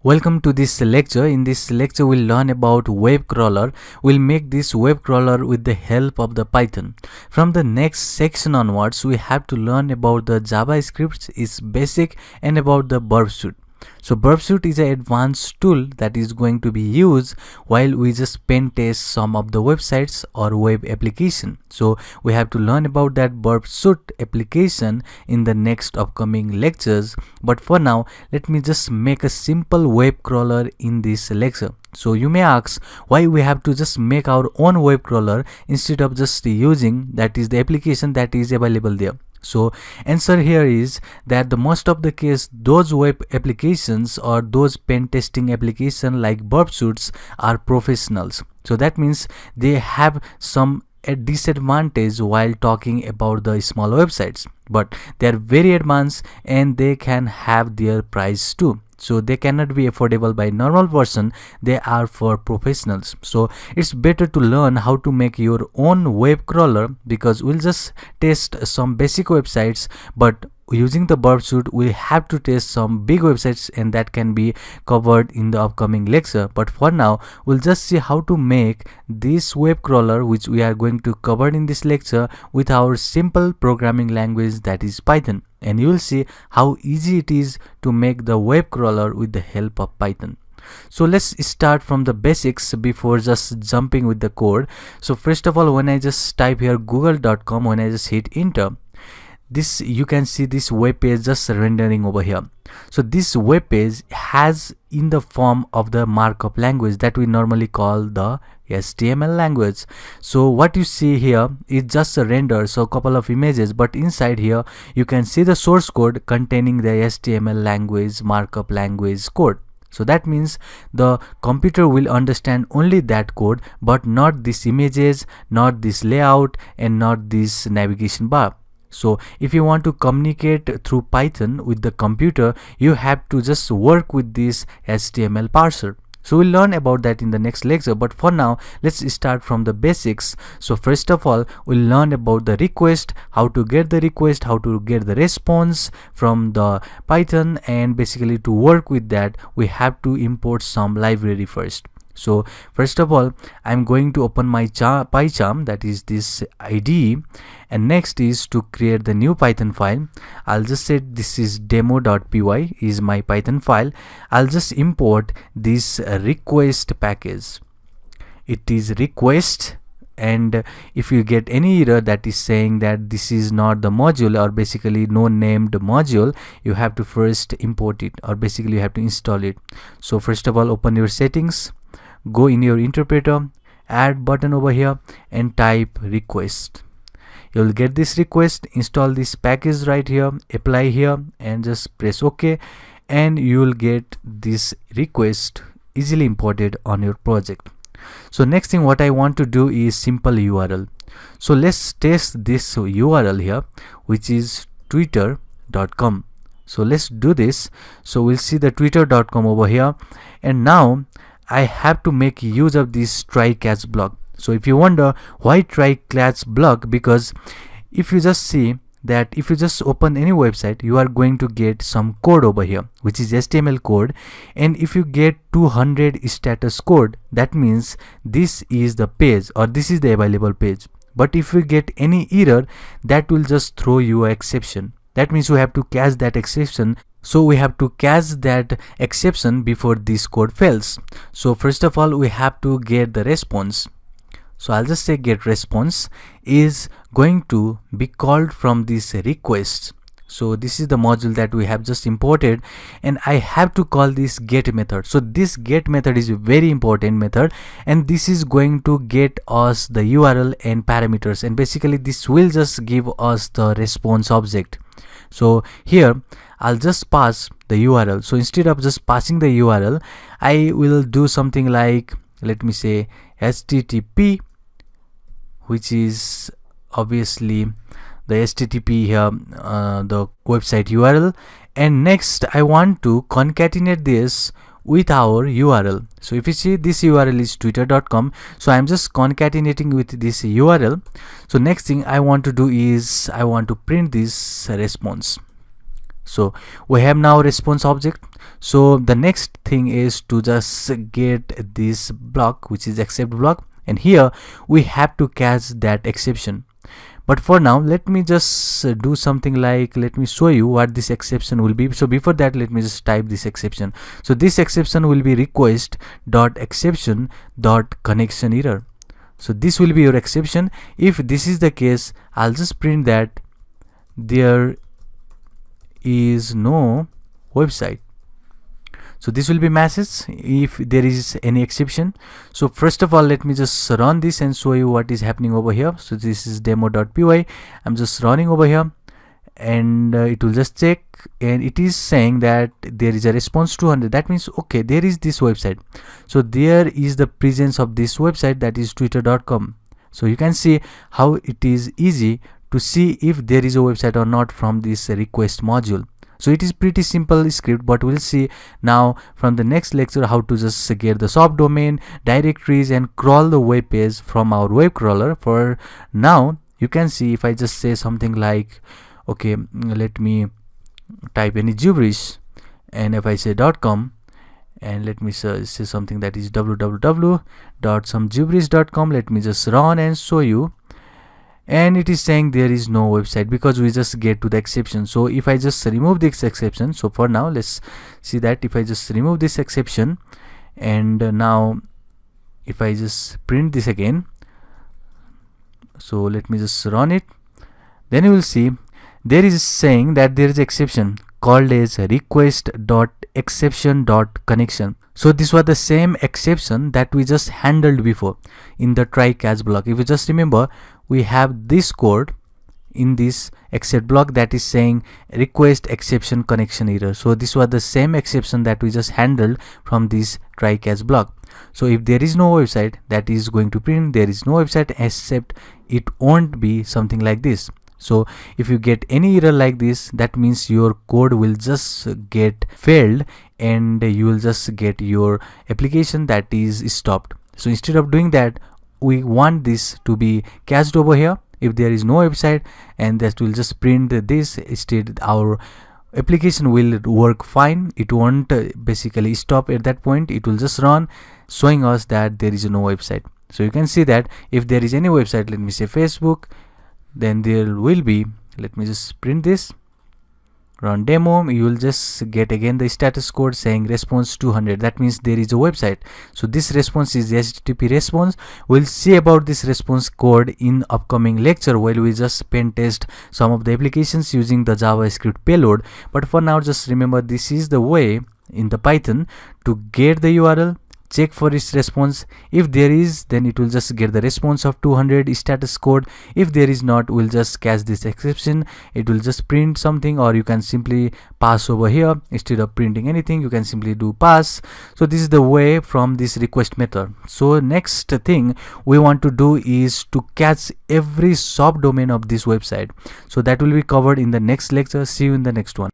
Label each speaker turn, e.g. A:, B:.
A: Welcome to this lecture. In this lecture, we'll learn about web crawler. We'll make this web crawler with the help of the Python. From the next section onwards, we have to learn about the JavaScript, its basic, and about the Burp Suite. So Burp Suite is an advanced tool that is going to be used while we just pen test some of the websites or web application. So we have to learn about that Burp Suite application in the next upcoming lectures. But for now, let me just make a simple web crawler in this lecture. So you may ask why we have to just make our own web crawler instead of just using that is the application that is available there. So answer here is that the most of the case those web applications or those pen testing application like Burp Suites are professionals. So that means they have some a disadvantage while talking about the small websites, but they are very advanced and they can have their price too. So they cannot be affordable by normal person, they are for professionals. So it's better to learn how to make your own web crawler, because we'll just test some basic websites, but using the Burp Suite we have to test some big websites, and that can be covered in the upcoming lecture. But for now, we'll just see how to make this web crawler, which we are going to cover in this lecture, with our simple programming language, that is Python. And you will see how easy it is to make the web crawler with the help of Python. So let's start from the basics before just jumping with the code. So first of all, when I just type here google.com, when I just hit enter, this you can see this web page just rendering over here. So this web page has in the form of the markup language that we normally call the HTML language. So what you see here is just a render, so a couple of images, but inside here you can see the source code containing the HTML language markup language code. So that means the computer will understand only that code, but not these images, not this layout, and not this navigation bar. So if you want to communicate through Python with the computer, you have to just work with this HTML parser. So we'll learn about that in the next lecture, but for now let's start from the basics. So first of all, we'll learn about the request, how to get the request, how to get the response from the Python, and basically to work with that we have to import some library first. So first of all, I'm going to open my PyCharm, that is this IDE, and next is to create the new Python file. I'll just say this is demo.py is my Python file. I'll just import this request package. It is request, and if you get any error that is saying that this is not the module, or basically no named module, you have to first import it, or basically you have to install it. So first of all, open your settings, go in your interpreter, add button over here, and type request. You'll get this request, install this package right here, apply here, and just press OK, and you'll get this request easily imported on your project. So next thing what I want to do is simple URL. So let's test this URL here, which is twitter.com. So let's do this. So we'll see the twitter.com over here, and now I have to make use of this try catch block. So if you wonder why try catch block, because if you just see that if you just open any website, you are going to get some code over here, which is HTML code, and if you get 200 status code, that means this is the page, or this is the available page. But if you get any error, that will just throw you an exception. That means you have to catch that exception. So we have to catch that exception before this code fails. So first of all, we have to get the response. So I'll just say get response is going to be called from this request. So this is the module that we have just imported, and I have to call this get method. So this get method is a very important method, and this is going to get us the URL and parameters, and basically this will just give us the response object. So here I'll just pass the URL. So instead of just passing the URL, I will do something like, let me say HTTP, which is obviously the HTTP here, the website URL, and next I want to concatenate this with our URL. So if you see this URL is twitter.com, so I'm just concatenating with this URL. So next thing I want to do is I want to print this response. So we have now response object. So the next thing is to just get this block, which is accept block, and here we have to catch that exception. But for now, let me just do something like, let me show you what this exception will be. So before that, let me just type this exception. So this exception will be request dot exception dot connection error. So this will be your exception. If this is the case, I'll just print that there is no website. So this will be message if there is any exception. So first of all, let me just run this and show you what is happening over here. So this is demo.py. I'm just running over here, and it will just check, and it is saying that there is a response 200. That means, okay, there is this website. So there is the presence of this website, that is twitter.com. So you can see how it is easy to see if there is a website or not from this request module. So it is pretty simple script, but we'll see now from the next lecture how to just get the subdomain, directories, and crawl the web page from our web crawler. For now, you can see if I just say something like, okay, let me type any gibberish, and if I say .com, and let me say something that is www.somegibberish.com, let me just run and show you. And it is saying there is no website because we just get to the exception. So if I just remove this exception, so for now let's see that if I just remove this exception, and now if I just print this again, so let me just run it, then you will see there is saying that there is exception called as request.exception.connection. So this was the same exception that we just handled before in the try catch block. If you just remember, we have this code in this except block that is saying request exception connection error. So this was the same exception that we just handled from this try catch block. So if there is no website, that is going to print there is no website, except it won't be something like this. So if you get any error like this, that means your code will just get failed and you will just get your application that is stopped. So instead of doing that, we want this to be cached over here if there is no website, and that will just print this. Instead, our application will work fine. It won't basically stop at that point. It will just run, showing us that there is no website. So you can see that if there is any website, let me say Facebook, then there will be, let me just print this, run demo, you will just get again the status code saying response 200. That means there is a website. So this response is the HTTP response. We'll see about this response code in upcoming lecture while we just pen test some of the applications using the JavaScript payload. But for now, just remember this is the way in the Python to get the URL, check for its response. If there is, then it will just get the response of 200 status code. If there is not, we'll just catch this exception. It will just print something, or you can simply pass over here. Instead of printing anything, you can simply do pass. So this is the way from this request method. So next thing we want to do is to catch every subdomain of this website. So that will be covered in the next lecture. See you in the next one.